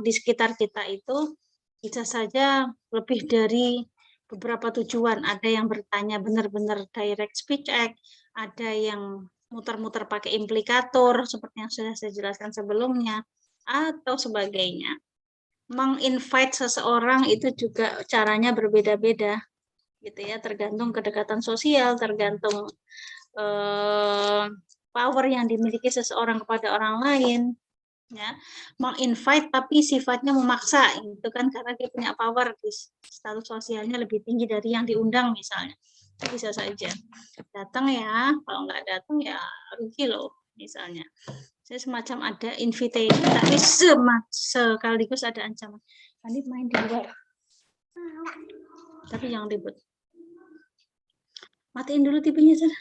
di sekitar kita itu bisa saja lebih dari beberapa tujuan. Ada yang bertanya benar-benar direct speech act, ada yang muter-muter pakai implikator seperti yang sudah saya jelaskan sebelumnya, atau sebagainya. Menginvite seseorang itu juga caranya berbeda-beda, gitu ya, tergantung kedekatan sosial, tergantung power yang dimiliki seseorang kepada orang lain, ya. Menginvite tapi sifatnya memaksa, itu kan karena dia punya power, status sosialnya lebih tinggi dari yang diundang misalnya, itu bisa saja. Datang ya, kalau nggak datang ya rugi loh misalnya. Saya semacam ada invitation tapi sekaligus ada ancaman. Nanti main di luar, tapi jangan ribut. Matiin dulu TV-nya sudah.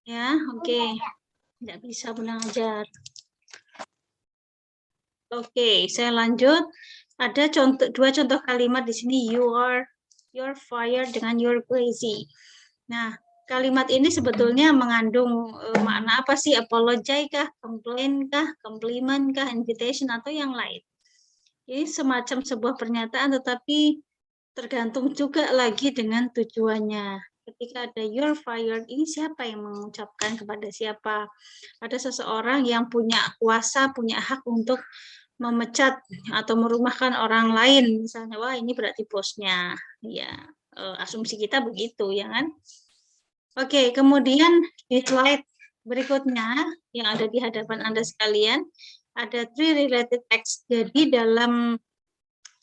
Ya, oke. Tidak bisa benar ajar. Oke, saya lanjut. Ada dua contoh kalimat di sini, you're fired dengan you're crazy. Nah, kalimat ini sebetulnya mengandung makna apa sih? Apologize kah, complain kah, compliment kah, invitation atau yang lain. Ini semacam sebuah pernyataan tetapi tergantung juga lagi dengan tujuannya. Ketika ada you're fired, ini siapa yang mengucapkan kepada siapa? Ada seseorang yang punya kuasa, punya hak untuk memecat atau merumahkan orang lain. Misalnya, wah ini berarti bosnya. Ya, asumsi kita begitu, ya kan? Oke, kemudian di slide berikutnya yang ada di hadapan Anda sekalian, ada three related acts. Jadi dalam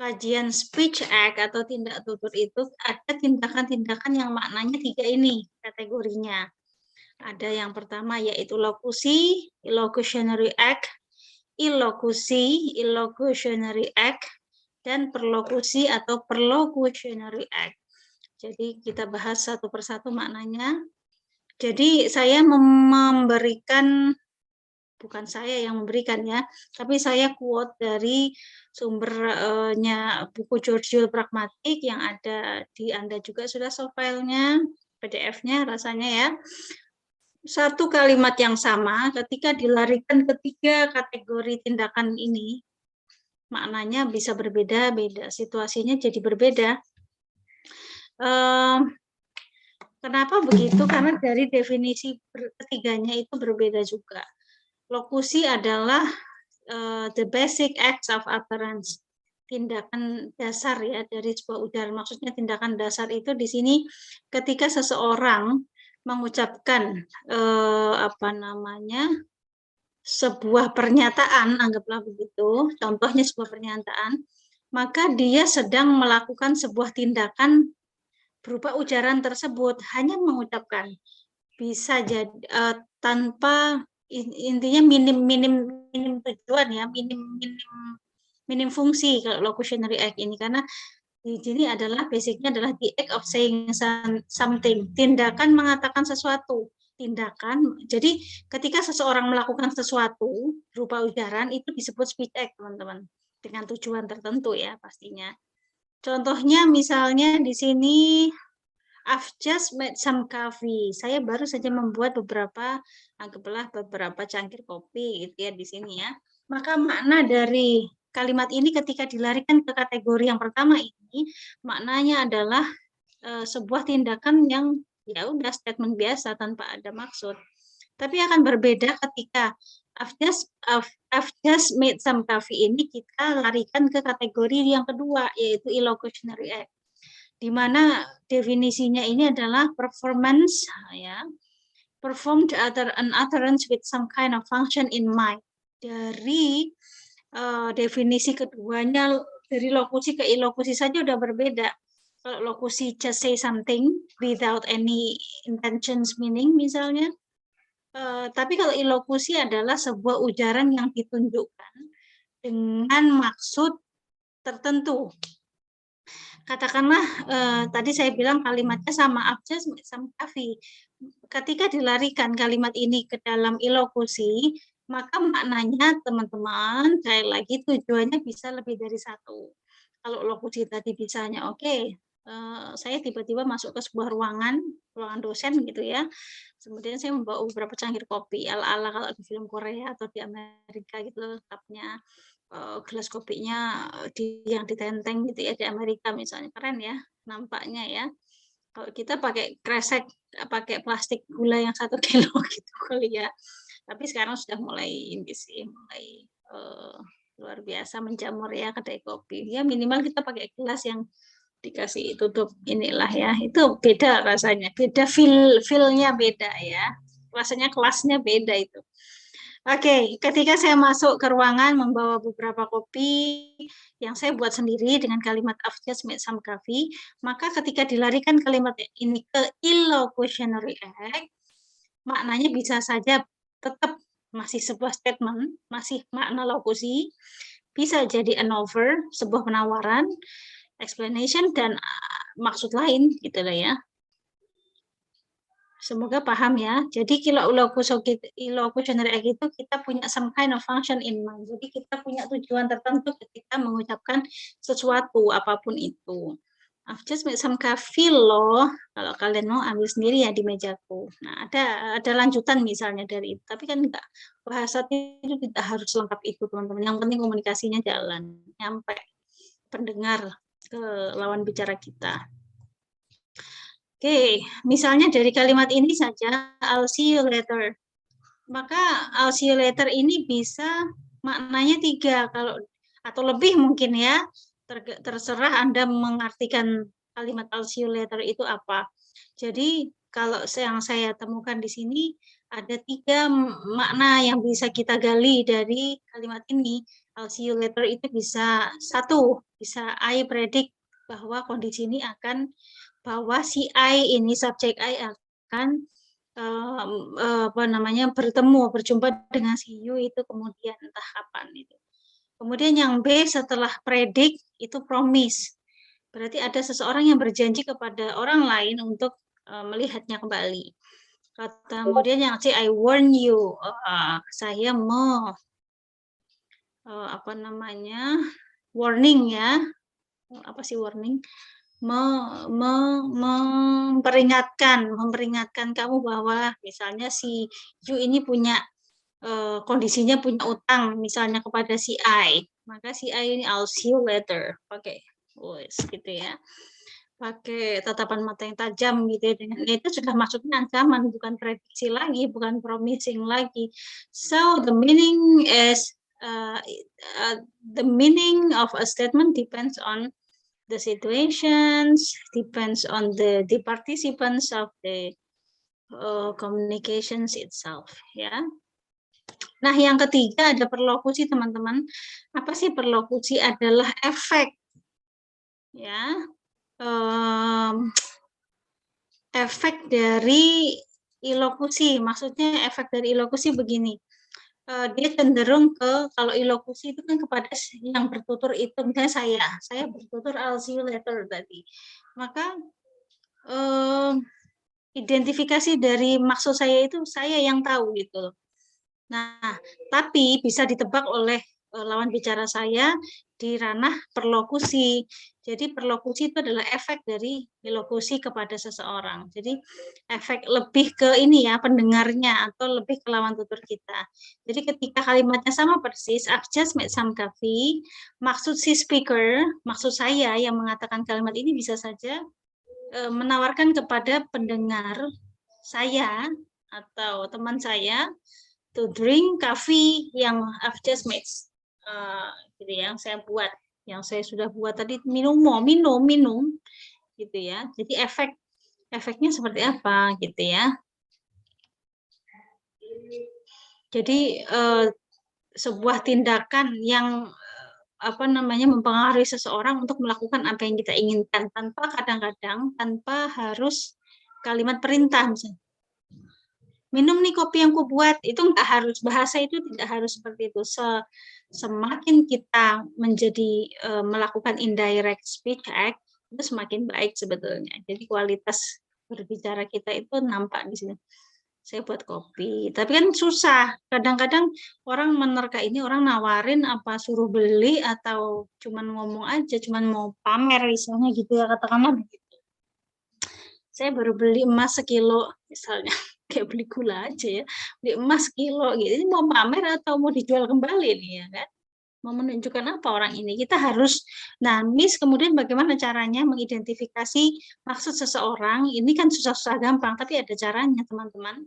kajian speech act atau tindak tutur itu ada tindakan-tindakan yang maknanya tiga ini kategorinya. Ada yang pertama yaitu lokusi, illocutionary act, illocutionary act, dan perlokusi atau perlocutionary act. Jadi kita bahas satu persatu maknanya. Jadi saya memberikan, bukan saya yang memberikan ya, tapi saya quote dari sumbernya buku Georgiou Pragmatic yang ada di Anda juga sudah soft file-nya, PDF-nya rasanya ya. Satu kalimat yang sama ketika dilarikan ketiga kategori tindakan ini, maknanya bisa berbeda-beda, situasinya jadi berbeda. Kenapa begitu? Karena dari definisi ketiganya itu berbeda juga. Lokusi adalah the basic acts of utterance, tindakan dasar ya dari sebuah ujaran. Maksudnya tindakan dasar itu di sini ketika seseorang mengucapkan sebuah pernyataan, anggaplah begitu, contohnya sebuah pernyataan, maka dia sedang melakukan sebuah tindakan berupa ujaran tersebut, hanya mengucapkan, bisa jadi tanpa intinya minim tujuan ya, minim fungsi kalau locutionary act ini, karena di sini adalah basicnya adalah the act of saying something, tindakan mengatakan sesuatu, tindakan. Jadi ketika seseorang melakukan sesuatu berupa ujaran itu disebut speech act, teman-teman, dengan tujuan tertentu ya pastinya. Contohnya misalnya di sini, I've just made some coffee. Saya baru saja membuat anggaplah beberapa cangkir kopi gitu ya di sini ya. Maka makna dari kalimat ini ketika dilarikan ke kategori yang pertama ini, maknanya adalah sebuah tindakan yang ya udah statement biasa tanpa ada maksud. Tapi akan berbeda ketika I've just made some coffee ini kita larikan ke kategori yang kedua yaitu illocutionary act, di mana definisinya ini adalah performance ya, performed an utterance with some kind of function in mind. Dari definisi keduanya, dari lokusi ke illokusi saja udah berbeda. Kalau lokusi just say something without any intentions meaning misalnya, tapi kalau illokusi adalah sebuah ujaran yang ditunjukkan dengan maksud tertentu. Katakanlah tadi saya bilang kalimatnya sama, I've just made some coffee. Ketika dilarikan kalimat ini ke dalam illokusi, maka maknanya teman-teman, sekali lagi tujuannya bisa lebih dari satu. Kalau lokusi tadi bisanya oke, saya tiba-tiba masuk ke sebuah ruangan dosen gitu ya. Kemudian saya membawa beberapa cangkir kopi ala-ala kalau di film Korea atau di Amerika gitu lengkapnya. Gelas kopinya yang ditenteng gitu ya di Amerika misalnya, keren ya nampaknya ya. Kalau kita pakai kresek, pakai plastik gula yang 1 kilo gitu kali ya. Tapi sekarang sudah mulai ini sih, mulai, luar biasa menjamur ya kedai kopi. Ya minimal kita pakai gelas yang dikasih tutup inilah ya, itu beda rasanya, beda feel-nya beda ya. Rasanya kelasnya beda itu. Oke, ketika saya masuk ke ruangan membawa beberapa kopi yang saya buat sendiri dengan kalimat I've just made some coffee, maka ketika dilarikan kalimat ini ke illocutionary act, maknanya bisa saja tetap masih sebuah statement, masih makna lokusi, bisa jadi an offer, sebuah penawaran, explanation, dan maksud lain gitu loh ya. Semoga paham ya. Jadi kalau illocutionary act itu kita punya some kind of function in mind. Jadi kita punya tujuan tertentu ketika mengucapkan sesuatu apapun itu. I've just made some coffee loh. Kalau kalian mau ambil sendiri ya di mejaku. Nah, ada lanjutan misalnya dari itu. Tapi kan enggak, bahasa itu tidak harus lengkap itu, teman-teman. Yang penting komunikasinya jalan, nyampe pendengar ke lawan bicara kita. Oke, misalnya dari kalimat ini saja, I'll see you later. Maka I'll see you later ini bisa maknanya 3 kalau atau lebih mungkin ya. Terserah Anda mengartikan kalimat I'll see you later itu apa. Jadi kalau yang saya temukan di sini ada 3 makna yang bisa kita gali dari kalimat ini. I'll see you later itu bisa 1, bisa I predict bahwa kondisi ini akan bahwa si I ini subjek I akan berjumpa dengan si you itu kemudian entah kapan itu. Kemudian yang B setelah predict itu promise. Berarti ada seseorang yang berjanji kepada orang lain untuk melihatnya kembali. Kemudian yang C I warn you, saya mau warning ya. Apa sih warning? Memperingatkan kamu bahwa misalnya si you ini punya kondisinya punya utang misalnya kepada si I, maka si I ini I'll see you later pakai gitu ya, pakai tatapan mata yang tajam gitu ya, dengan itu sudah maksudnya ancaman, bukan prediksi lagi, bukan promising lagi. So the meaning is the meaning of a statement depends on the situations, depends on the participants of the communications itself ya. Nah, yang ketiga ada perlokusi, teman-teman. Apa sih perlokusi? Adalah efek ya. Efek dari ilokusi. Maksudnya efek dari ilokusi begini. Dia cenderung kalau ilokusi itu kan kepada yang bertutur itu, misalnya saya bertutur I'll see you later tadi, maka identifikasi dari maksud saya itu saya yang tahu gitu. Nah, tapi bisa ditebak oleh lawan bicara saya di ranah perlokusi. Jadi perlokusi itu adalah efek dari ilokusi kepada seseorang. Jadi efek lebih ke ini ya, pendengarnya atau lebih ke lawan tutur kita. Jadi ketika kalimatnya sama persis, I've just made some coffee, maksud si speaker, maksud saya yang mengatakan kalimat ini bisa saja menawarkan kepada pendengar saya atau teman saya to drink coffee yang I've just made, gitu ya, yang saya sudah buat tadi, minum gitu ya. Jadi efeknya seperti apa gitu ya. Jadi sebuah tindakan yang mempengaruhi seseorang untuk melakukan apa yang kita inginkan, kadang-kadang tanpa harus kalimat perintah misalnya. Minum nih kopi yang kubuat, itu nggak harus, bahasa itu tidak harus seperti itu. Semakin kita menjadi melakukan indirect speech act, itu semakin baik sebetulnya. Jadi kualitas berbicara kita itu nampak di sini. Saya buat kopi, tapi kan susah. Kadang-kadang orang menerka ini, orang nawarin apa suruh beli atau cuman ngomong aja, cuman mau pamer misalnya gitu ya, katakanlah begitu. saya baru beli emas sekilo misalnya, kayak beli gula aja ya, beli emas sekilo gitu, ini mau pamer atau mau dijual kembali nih ya kan? Mau menunjukkan apa orang ini? Kita harus, nah Miss kemudian bagaimana caranya mengidentifikasi maksud seseorang, ini kan susah-susah gampang, tapi ada caranya teman-teman.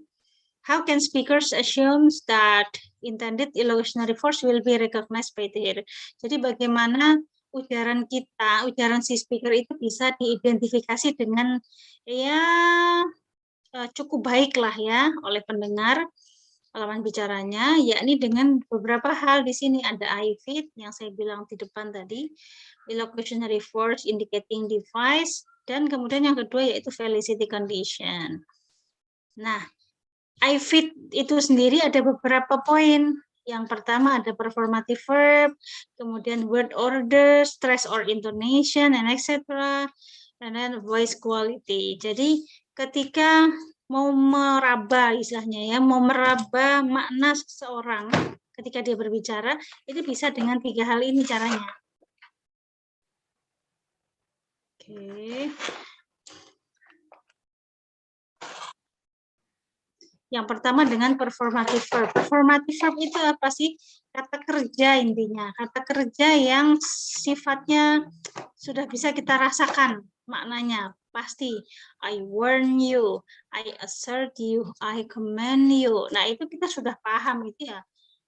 How can speakers assume that intended illusionary force will be recognized by the hearer? Jadi bagaimana ujaran kita, ujaran si speaker itu bisa diidentifikasi dengan ya cukup baik lah ya oleh pendengar lawan bicaranya, yakni dengan beberapa hal di sini ada IFID yang saya bilang di depan tadi, illocutionary force indicating device, dan kemudian yang kedua yaitu felicity condition. Nah, IFID itu sendiri ada beberapa poin. Yang pertama ada performative verb, kemudian word order, stress or intonation, and etc. And then voice quality. Jadi ketika mau meraba istilahnya ya, mau meraba makna seseorang ketika dia berbicara, itu bisa dengan 3 hal ini caranya. Oke. Yang pertama dengan performative verb. Performative verb itu apa sih? Kata kerja intinya. Kata kerja yang sifatnya sudah bisa kita rasakan maknanya. Pasti. I warn you, I assert you, I command you. Nah itu kita sudah paham itu ya.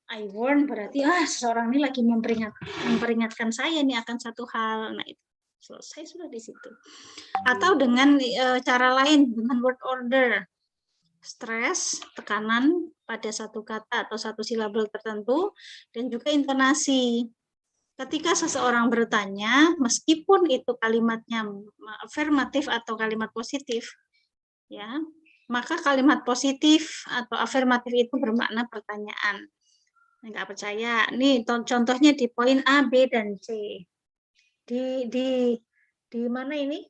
I warn berarti seseorang ini lagi memperingatkan saya nih akan satu hal. Nah itu selesai sudah di situ. Atau dengan cara lain dengan word order. Stres, tekanan pada satu kata atau satu silabel tertentu, dan juga intonasi. Ketika seseorang bertanya, meskipun itu kalimatnya afirmatif atau kalimat positif, ya, maka kalimat positif atau afirmatif itu bermakna pertanyaan. Enggak percaya? Nih contohnya di poin A, B, dan C. Di mana ini?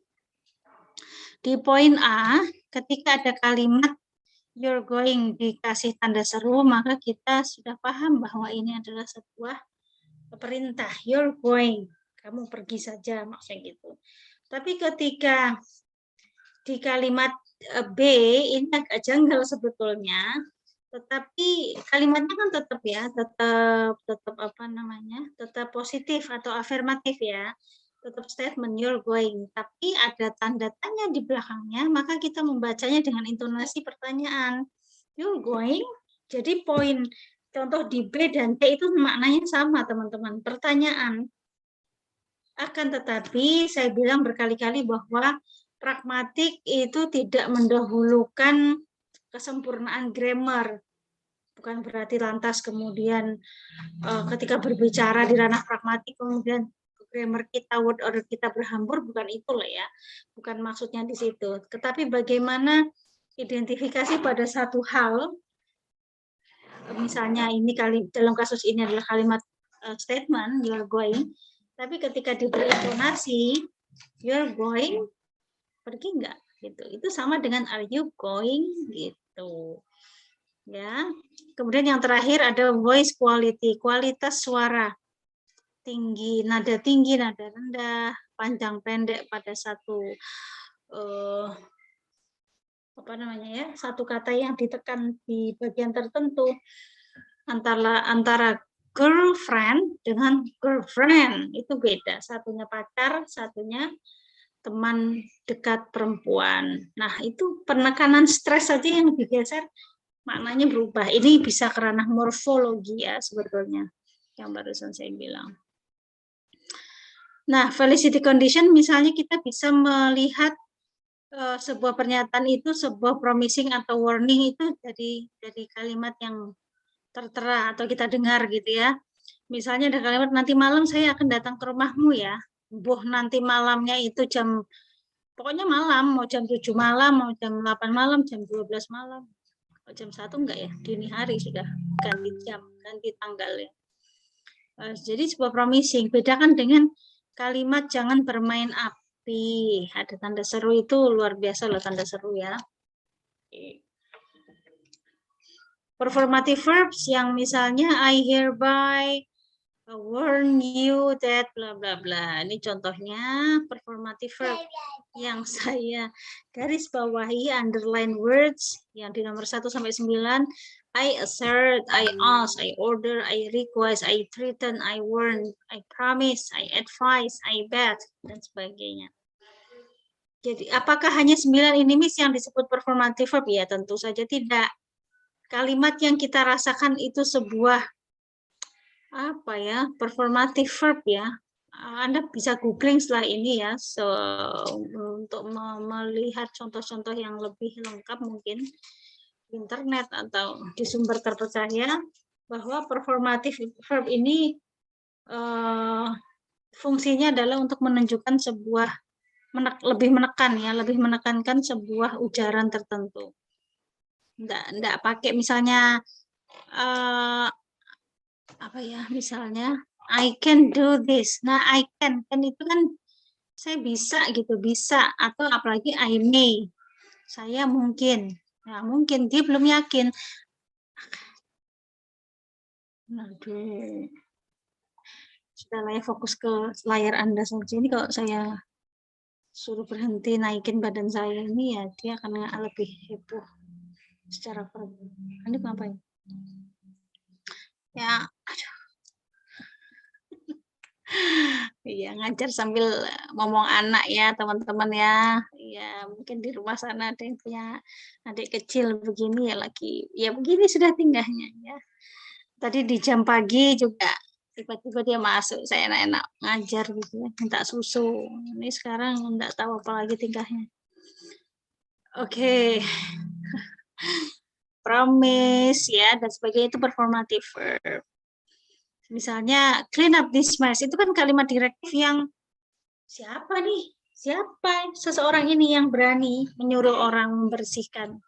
Di poin A, ketika ada kalimat you're going dikasih tanda seru, maka kita sudah paham bahwa ini adalah sebuah perintah. You're going, kamu pergi saja, maksudnya gitu. Tapi ketika di kalimat B, ini agak janggal sebetulnya, tetapi kalimatnya kan tetap ya, tetap apa namanya, tetap positif atau afirmatif ya. Tetap statement you're going, tapi ada tanda tanya di belakangnya, maka kita membacanya dengan intonasi pertanyaan. You're going, jadi poin contoh di B dan C itu maknanya sama teman-teman, pertanyaan. Akan tetapi saya bilang berkali-kali bahwa pragmatik itu tidak mendahulukan kesempurnaan grammar. Bukan berarti lantas kemudian ketika berbicara di ranah pragmatik kemudian grammar kita, word order kita berhambur, bukan itu lah ya. Bukan maksudnya di situ. Tetapi bagaimana identifikasi pada satu hal, misalnya ini dalam kasus ini adalah kalimat statement, you're going, tapi ketika diberi intonasi, you're going, pergi enggak? Gitu. Itu sama dengan are you going? Gitu. Ya. Kemudian yang terakhir ada voice quality, kualitas suara. Tinggi, nada rendah, panjang pendek pada satu apa namanya ya, satu kata yang ditekan di bagian tertentu, antara girlfriend dengan girlfriend itu beda, satunya pacar, satunya teman dekat perempuan. Nah itu penekanan stres saja yang digeser maknanya berubah. Ini bisa ke ranah morfologi ya sebetulnya yang barusan saya bilang. Nah, felicity condition misalnya kita bisa melihat sebuah pernyataan itu sebuah promising atau warning itu dari kalimat yang tertera atau kita dengar gitu ya. Misalnya ada kalimat nanti malam saya akan datang ke rumahmu ya. Nanti malamnya itu pokoknya malam, mau jam 7 malam, mau jam 8 malam, jam 12 malam. Jam 1 enggak ya, dini hari sudah ganti jam, ganti tanggal ya. Jadi sebuah promising, bedakan dengan kalimat jangan bermain api. Ada tanda seru itu luar biasa loh tanda seru ya. Performative verbs yang misalnya I hereby warn you that bla bla bla. Ini contohnya performative verb. yang saya garis bawahi, underline words yang di nomor 1 sampai 9. I assert, I ask, I order, I request, I threaten, I warn, I promise, I advise, I bet, dan sebagainya. Jadi apakah hanya 9 ini Miss yang disebut performative verb? Ya tentu saja tidak. Kalimat yang kita rasakan itu sebuah apa ya, performative verb ya. Anda bisa googling setelah ini ya, untuk melihat contoh-contoh yang lebih lengkap mungkin di internet atau di sumber terpercaya, bahwa performative verb ini fungsinya adalah untuk menunjukkan sebuah lebih menekankan sebuah ujaran tertentu. Enggak pakai misalnya apa ya, misalnya I can do this. Nah, I can itu kan saya bisa gitu, bisa, atau apalagi I may. Saya mungkin. Nah, mungkin dia belum yakin. Aduh. Sudah fokus ke layar Anda saja. Ini kalau saya suruh berhenti naikin badan saya ini ya dia akan lebih heboh secara verbal. Ini ngapain? Ya, aduh. Iya, ngajar sambil ngomong anak ya, teman-teman ya. Iya, mungkin di rumah sana ada yang punya adik kecil begini ya lagi. Ya begini sudah tingkahnya ya. Tadi di jam pagi juga tiba-tiba dia masuk, saya enak-enak ngajar gitu ya, minta susu. Ini sekarang enggak tahu apa lagi tingkahnya. Oke. Promise ya dan sebagainya itu performative verb. Misalnya clean up this mess itu kan kalimat direktif yang siapa nih? Siapa seseorang ini yang berani menyuruh orang membersihkan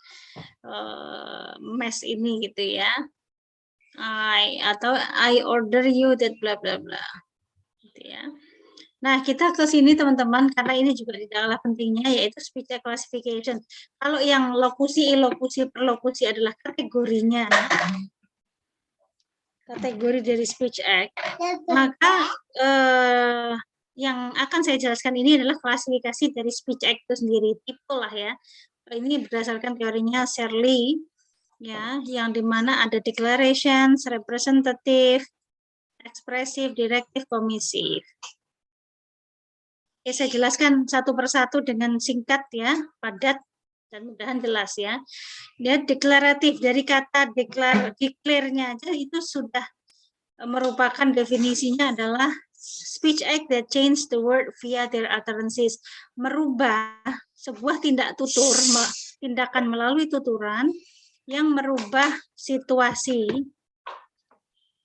mess ini gitu ya. I order you that bla bla bla. Gitu ya. Nah, kita ke sini teman-teman karena ini juga tidaklah pentingnya yaitu speech classification. Kalau yang lokusi, ilokusi, perlokusi adalah kategorinya. Kategori dari speech act, maka yang akan saya jelaskan ini adalah klasifikasi dari speech act itu sendiri, tipe lah ya. Ini berdasarkan teorinya Shirley, ya, yang dimana ada declarations, representative, expressive, directive, commissive. Oke, saya jelaskan satu persatu dengan singkat ya, padat dan mudahan jelas ya. Dia deklaratif, dari kata declare-nya aja itu sudah merupakan definisinya adalah speech act that change the word via their utterances, merubah sebuah tindakan melalui tuturan yang merubah situasi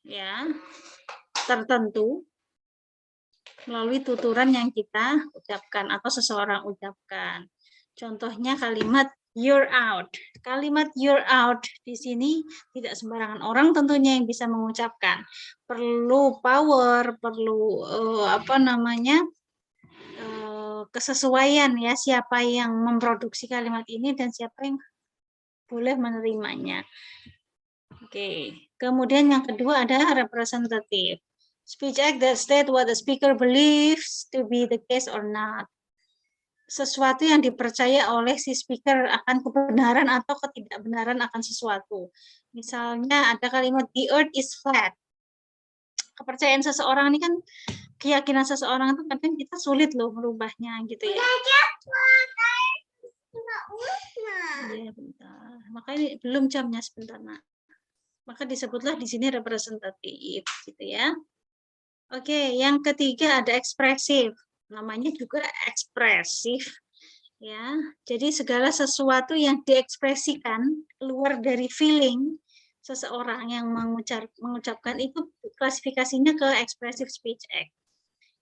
ya tertentu melalui tuturan yang kita ucapkan atau seseorang ucapkan. Contohnya kalimat you're out. Kalimat you're out di sini tidak sembarangan orang tentunya yang bisa mengucapkan. Perlu power, perlu kesesuaian ya, siapa yang memproduksi kalimat ini dan siapa yang boleh menerimanya. Oke. Kemudian yang kedua ada representative. Speech act that state what the speaker believes to be the case or not. Sesuatu yang dipercaya oleh si speaker akan kebenaran atau ketidakbenaran akan sesuatu. Misalnya ada kalimat the earth is flat. Kepercayaan seseorang ini kan, keyakinan seseorang itu kadang kita sulit loh merubahnya gitu ya. Ya, bentar. Makanya belum jamnya sebentar, Nak. Maka disebutlah di sini representatif gitu ya. Oke, yang ketiga ada ekspresif. Namanya juga ekspresif ya. Jadi segala sesuatu yang diekspresikan keluar dari feeling seseorang yang mengucapkan itu klasifikasinya ke expressive speech act.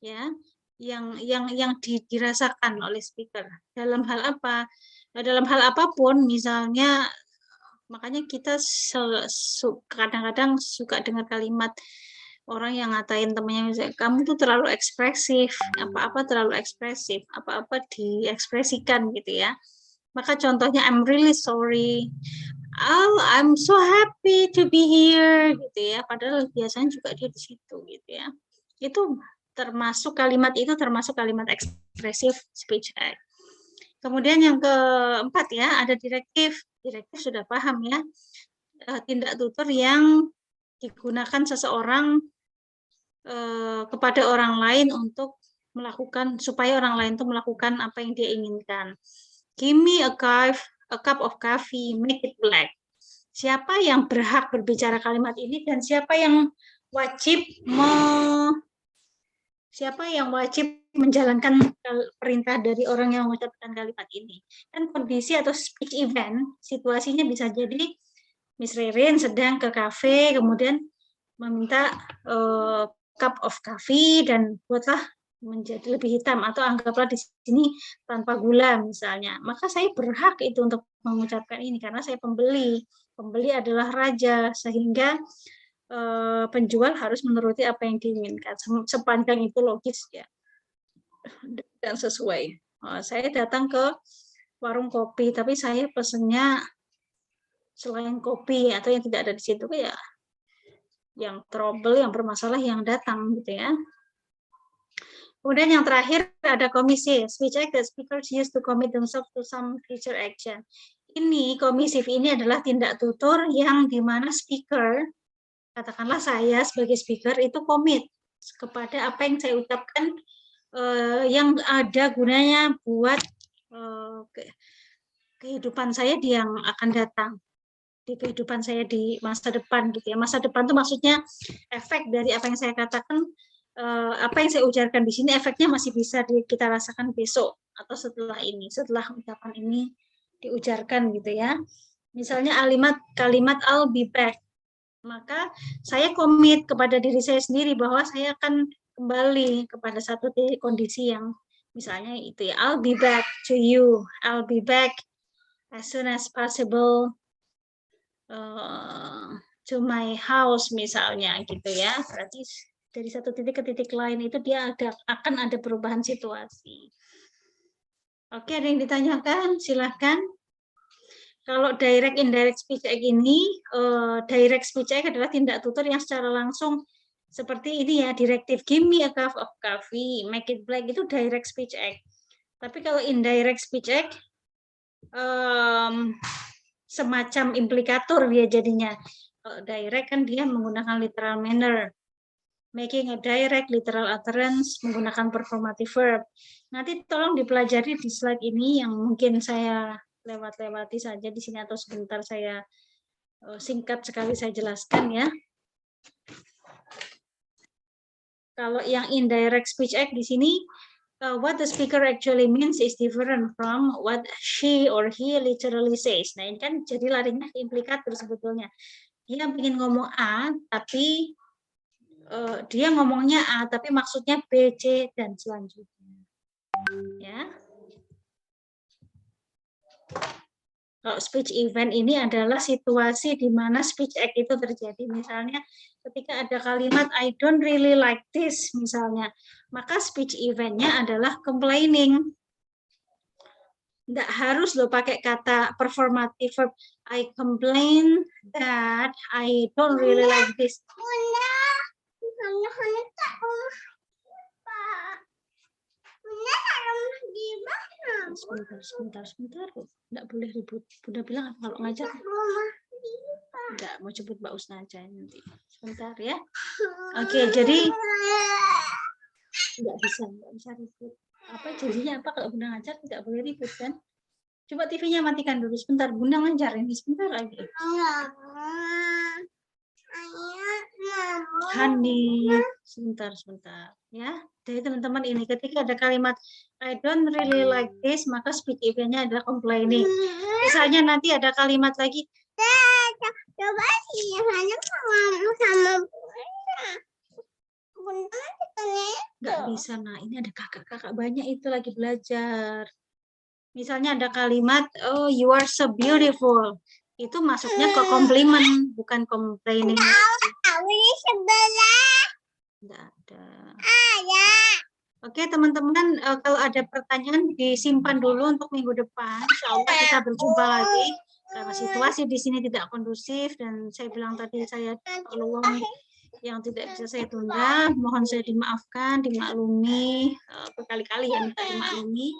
Ya. Yang dirasakan oleh speaker. Dalam hal apa? Dalam hal apapun, misalnya makanya kita kadang-kadang suka dengar kalimat orang yang ngatain temannya, misalnya kamu tuh terlalu ekspresif, apa-apa terlalu ekspresif, apa-apa diekspresikan gitu ya. Maka contohnya I'm really sorry, oh I'm so happy to be here gitu ya. Padahal biasanya juga dia di situ gitu ya. Itu termasuk kalimat ekspresif speech act. Kemudian yang keempat ya, ada direktif. Direktif sudah paham ya. Tindak tutur yang digunakan seseorang kepada orang lain untuk melakukan, supaya orang lain itu melakukan apa yang dia inginkan. Give me a cup of coffee, make it black. Siapa yang berhak berbicara kalimat ini dan siapa yang wajib menjalankan perintah dari orang yang mengucapkan kalimat ini. Dan kondisi atau speech event, situasinya bisa jadi Miss Ririn sedang ke kafe, kemudian meminta cup of coffee dan buatlah menjadi lebih hitam, atau anggaplah di sini tanpa gula misalnya. Maka saya berhak itu untuk mengucapkan ini karena saya pembeli. Pembeli adalah raja, sehingga penjual harus menuruti apa yang diinginkan. Sepanjang itu logis ya dan sesuai. Saya datang ke warung kopi, tapi saya pesennya selain kopi atau yang tidak ada di situ ya yang trouble, yang bermasalah yang datang gitu ya. Kemudian yang terakhir ada komisi, speech act that speakers use to commit themselves to some future action. Ini komisif ini adalah tindak tutur yang dimana speaker, katakanlah saya sebagai speaker itu komit kepada apa yang saya ucapkan yang ada gunanya buat kehidupan saya di yang akan datang, di kehidupan saya di masa depan gitu ya. Masa depan itu maksudnya efek dari apa yang saya katakan, apa yang saya ujarkan di sini efeknya masih bisa kita rasakan besok atau setelah ini, setelah ucapan ini diujarkan gitu ya. Misalnya kalimat I'll be back, maka saya komit kepada diri saya sendiri bahwa saya akan kembali kepada satu kondisi yang misalnya itu ya, I'll be back to you, I'll be back as soon as possible to my house misalnya gitu ya. Berarti dari satu titik ke titik lain itu dia akan ada perubahan situasi. Oke, ada yang ditanyakan? Silahkan. Kalau direct indirect speech act ini, direct speech act adalah tindak tutur yang secara langsung seperti ini ya, direktif give me a cup of coffee, make it black, itu direct speech act. Tapi kalau indirect speech act semacam implikator dia jadinya. Kalau direct kan dia menggunakan literal manner. Making a direct literal utterance menggunakan performative verb. Nanti tolong dipelajari di slide ini yang mungkin saya lewati saja di sini atau sebentar saya singkat sekali saya jelaskan ya. Kalau yang indirect speech act di sini, what the speaker actually means is different from what she or he literally says. Nah ini kan jadi larinya ke implikator sebetulnya. Dia ingin ngomong A, tapi dia ngomongnya A, tapi maksudnya B, C, dan selanjutnya. Ya. Kalau speech event ini adalah situasi di mana speech act itu terjadi. Misalnya ketika ada kalimat I don't really like this misalnya, maka speech eventnya adalah complaining. Nggak harus loh pakai kata performative verb. I complain that I don't really like this. Sebentar. Nggak boleh ribut. Bunda bilang kalau ngajar. Nggak, mau jemput Mbak Usna aja nanti. Sebentar ya. Oke, jadi nggak bisa ribut. Apa jadinya apa kalau Bunda ngajar tidak boleh ribut kan? Coba TV-nya matikan dulu sebentar. Bunda ngajar ini sebentar lagi. Hani, sebentar ya. Jadi teman-teman ini ketika ada kalimat I don't really like this, maka speech event-nya adalah complaining. Misalnya nanti ada kalimat lagi. Coba sih sama nggak bisa. Nah ini ada kakak-kakak banyak itu lagi belajar. Misalnya ada kalimat oh you are so beautiful. Itu masuknya ke compliment, bukan complaining. Nggak ada. Oke teman-teman, kalau ada pertanyaan disimpan dulu untuk minggu depan. Insya Allah kita berjumpa lagi. Karena situasi di sini tidak kondusif dan saya bilang tadi saya peluang yang tidak bisa saya tunda. Mohon saya dimaafkan, dimaklumi berkali-kali ya minta dimaklumi.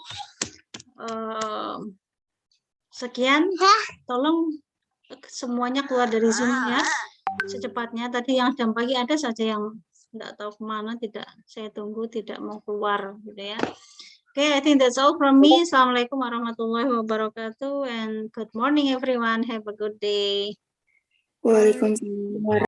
Sekian, tolong semuanya keluar dari Zoom-nya secepatnya. Tadi yang jam pagi ada saja yang tidak tahu kemana, tidak saya tunggu, tidak mau keluar gitu ya. Okay, I think that's all from me. Assalamualaikum warahmatullahi wabarakatuh, and good morning everyone. Have a good day. Waalaikumsalam.